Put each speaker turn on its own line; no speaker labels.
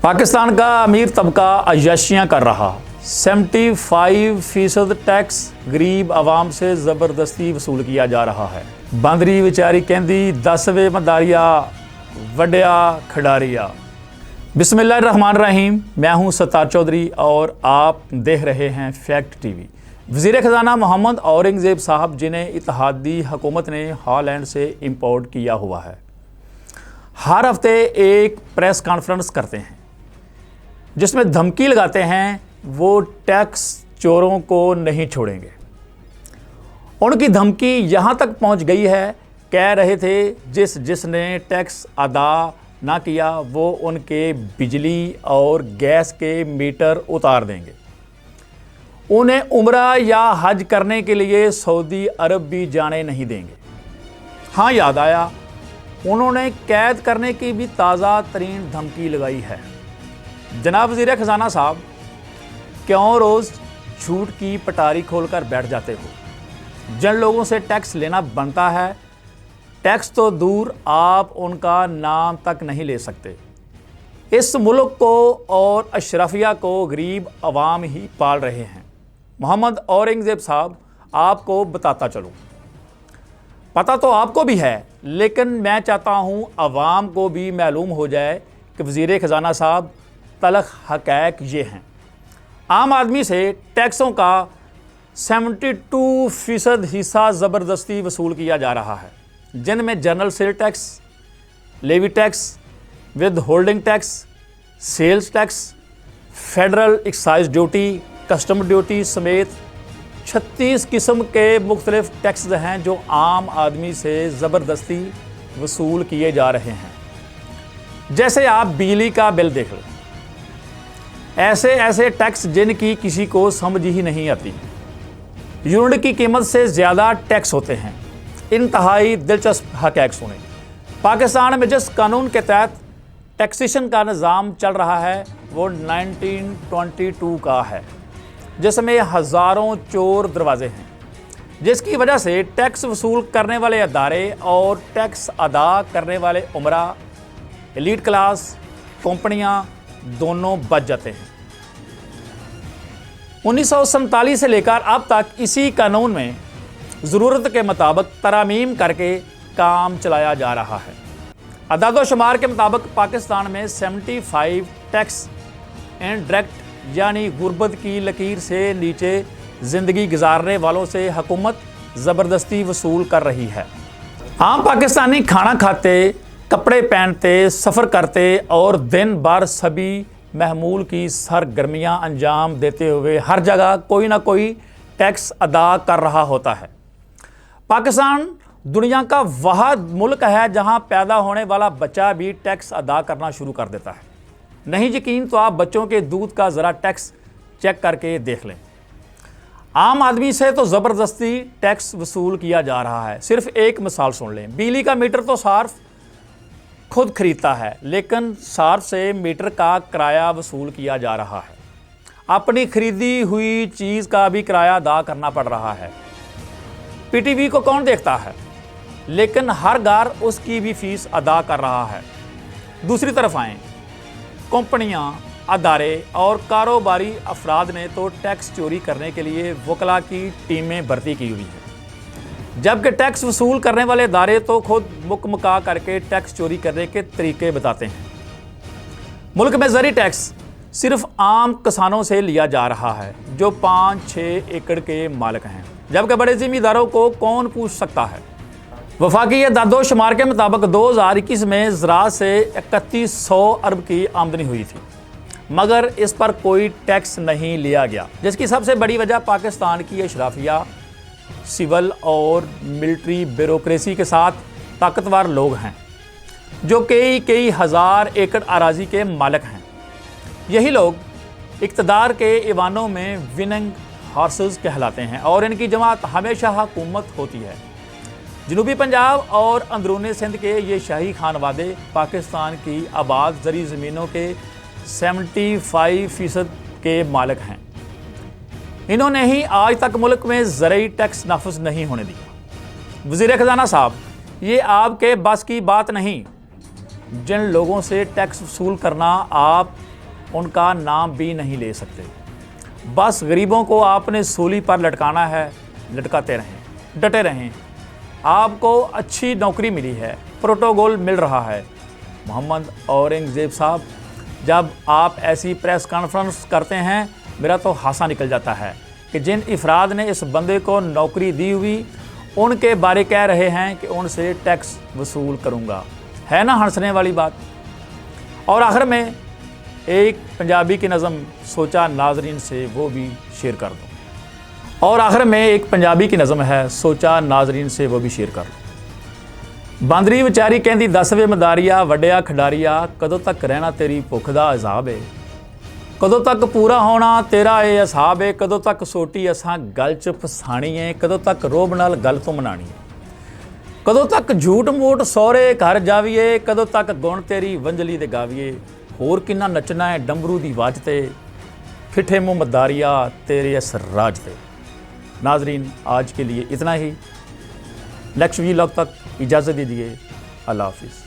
पाकिस्तान का अमीर तबका अय्याशियाँ कर रहा, 75% टैक्स गरीब आवाम से ज़बरदस्ती वसूल किया जा रहा है। बांदरी बेचारी कहती 10वें मदारिया वड्या खिडारिया। बिस्मिल्लाहिर्रहमानिर्रहीम। मैं हूँ सत्तार चौधरी और आप देख रहे हैं फैक्ट टीवी। वज़ीर ख़ज़ाना मोहम्मद औरंगज़ेब साहब, जिन्हें इत्तेहादी हुकूमत ने हॉलैंड से इंपोर्ट किया हुआ है, हर हफ्ते एक प्रेस कॉन्फ्रेंस करते हैं जिसमें धमकी लगाते हैं वो टैक्स चोरों को नहीं छोड़ेंगे। उनकी धमकी यहाँ तक पहुँच गई है, कह रहे थे जिसने टैक्स अदा ना किया वो उनके बिजली और गैस के मीटर उतार देंगे। उन्हें उम्रा या हज करने के लिए सऊदी अरब भी जाने नहीं देंगे। हाँ, याद आया, उन्होंने कैद करने की भी ताज़ा तरीन धमकी लगाई है। जनाब वज़ीर ख़ज़ाना साहब, क्यों रोज़ झूठ की पटारी खोलकर बैठ जाते हो? जिन लोगों से टैक्स लेना बनता है, टैक्स तो दूर, आप उनका नाम तक नहीं ले सकते। इस मुल्क को और अशरफिया को गरीब अवाम ही पाल रहे हैं। मोहम्मद औरंगज़ेब साहब, आपको बताता चलूँ, पता तो आपको भी है, लेकिन मैं चाहता हूँ अवाम को भी मालूम हो जाए कि वज़ीर ख़ज़ाना साहब, तलख़ हक़ाइक़ ये हैं। आम आदमी से टैक्सों का 72% हिस्सा ज़बरदस्ती वसूल किया जा रहा है, जिनमें general sale tax, levy tax, withholding tax, sales tax, federal excise duty, custom duty समेत 36 किस्म के मुख्तलिफ टैक्स हैं जो आम आदमी से ज़बरदस्ती वसूल किए जा रहे हैं। जैसे आप बिजली का बिल देख लो, ऐसे ऐसे टैक्स जिनकी किसी को समझ ही नहीं आती। यूनिट की कीमत से ज़्यादा टैक्स होते हैं। इंतहाई दिलचस्प हक़ाइक़ सुने। पाकिस्तान में जिस कानून के तहत टैक्सेशन का निज़ाम चल रहा है वो 1922 का है, जिसमें हज़ारों चोर दरवाजे हैं, जिसकी वजह से टैक्स वसूल करने वाले अदारे और टैक्स अदा करने वाले उमरा, एलीट क्लास, कंपनियां दोनों बच जाते हैं। 1947 से लेकर अब तक इसी कानून में ज़रूरत के मुताबिक तरामीम करके काम चलाया जा रहा है। अदाद व शुमार के मुताबिक पाकिस्तान में 75 टैक्स इनडायरेक्ट यानी गुर्बत की लकीर से नीचे ज़िंदगी गुजारने वालों से हुकूमत ज़बरदस्ती वसूल कर रही है। आम पाकिस्तानी खाना खाते, कपड़े पहनते, सफ़र करते और दिन भर सभी महमूल की सरगर्मियाँ अंजाम देते हुए हर जगह कोई ना कोई टैक्स अदा कर रहा होता है। पाकिस्तान दुनिया का वह मुल्क है जहाँ पैदा होने वाला बच्चा भी टैक्स अदा करना शुरू कर देता है। नहीं यकीन तो आप बच्चों के दूध का ज़रा टैक्स चेक करके देख लें। आम आदमी से तो ज़बरदस्ती टैक्स वसूल किया जा रहा है। सिर्फ एक मिसाल सुन लें, बिजली का मीटर तो सार्फ खुद खरीदता है, लेकिन सार्फ से मीटर का किराया वसूल किया जा रहा है। अपनी खरीदी हुई चीज़ का भी किराया अदा करना पड़ रहा है। पीटीवी को कौन देखता है, लेकिन हर घर उसकी भी फीस अदा कर रहा है। दूसरी तरफ आएँ, कंपनियां, अदारे और कारोबारी अफराद ने तो टैक्स चोरी करने के लिए वकला की टीमें भर्ती की हुई है, जबकि टैक्स वसूल करने वाले अदारे तो खुद मुकमका करके टैक्स चोरी करने के तरीके बताते हैं। मुल्क में ज़री टैक्स सिर्फ आम किसानों से लिया जा रहा है जो 5-6 एकड़ के मालिक हैं, जबकि बड़े ज़मींदारों को कौन पूछ सकता है। वफाकी दादो शुमार के मुताबिक 2021 में ज़राअत से 3100 अरब की आमदनी हुई थी, मगर इस पर कोई टैक्स नहीं लिया गया, जिसकी सबसे बड़ी वजह पाकिस्तान की अशराफिया, सिविल और मिलिट्री ब्यूरोक्रेसी के साथ ताकतवर लोग हैं जो कई हज़ार एकड़ अराजी के मालिक हैं। यही लोग इक़्तिदार के ईवानों में विनिंग हॉर्सेस कहलाते हैं और इनकी जमात हमेशा हुकूमत होती है। जनूबी पंजाब और अंदरूनी सिंध के ये शाही खानवादे पाकिस्तान की आबाद ज़री ज़मीनों के 75% के मालिक हैं। इन्होंने ही आज तक मुल्क में ज़रई टैक्स नाफिज नहीं होने दिया। वज़ीर ख़ज़ाना साहब, ये आपके बस की बात नहीं। जिन लोगों से टैक्स वसूल करना आप ان کا نام بھی نہیں لے سکتے۔ بس غریبوں کو آپ نے سولی پر لٹکانا ہے، لٹکاتے رہیں، ڈٹے رہیں۔ آپ کو اچھی نوکری ملی ہے، پروٹوکول مل رہا ہے۔ محمد اورنگزیب صاحب، جب آپ ایسی پریس کانفرنس کرتے ہیں میرا تو ہانسا نکل جاتا ہے کہ جن افراد نے اس بندے کو نوکری دی ہوئی ان کے بارے کہہ رہے ہیں کہ ان سے ٹیکس وصول کروں گا۔ ہے نا ہنسنے والی بات؟ اور آخر میں ایک پنجابی کی نظم سوچا ناظرین سے وہ بھی شیئر کر دوں۔ اور آخر میں ایک پنجابی کی نظم ہے، سوچا ناظرین سے وہ بھی شیئر کر دوں۔ باندری ਵਿਚਾਰੀ ਕਹਿੰਦੀ 10ਵੇਂ ਮਦਾਰੀਆ ਵੱਡਿਆ ਖਿਡਾਰੀਆ ਕਦੋਂ ਤੱਕ ਰਹਿਣਾ ਤੇਰੀ ਭੁੱਖ ਦਾ ਅਜ਼ਾਬ ਏ, ਕਦੋਂ ਤੱਕ ਪੂਰਾ ਹੋਣਾ ਤੇਰਾ ਇਹ ਹਿਸਾਬ ਏ, ਕਦੋਂ ਤੱਕ ਸੋਟੀ ਅਸਾਂ ਗਲ 'ਚ ਫਸਾਣੀ ਏ, ਕਦੋਂ ਤੱਕ ਰੋਬ ਨਾਲ ਗੱਲ ਤੋਂ ਮਨਾਣੀ ਏ, ਕਦੋਂ ਤੱਕ ਝੂਠ ਮੂਠ ਸਹੁਰੇ ਘਰ ਜਾਵੀਏ, ਕਦੋਂ ਤੱਕ ਗੁਣ ਤੇਰੀ ਵੰਜਲੀ ਦੇ ਗਾਵੀਏ, ਹੋਰ ਕਿੰਨਾ ਨੱਚਣਾ ਹੈ ਡੰਬਰੂ ਦੀ ਆਵਾਜ਼ ਤੇ, ਫਿੱਠੇ ਮੂੰਹ ਮਦਾਰੀਆ तेरे इस राज पे। नाजरीन आज के लिए इतना ही, नेक्स्ट व्लॉग तक इजाज़त दीजिए, अल्लाह हाफिज़।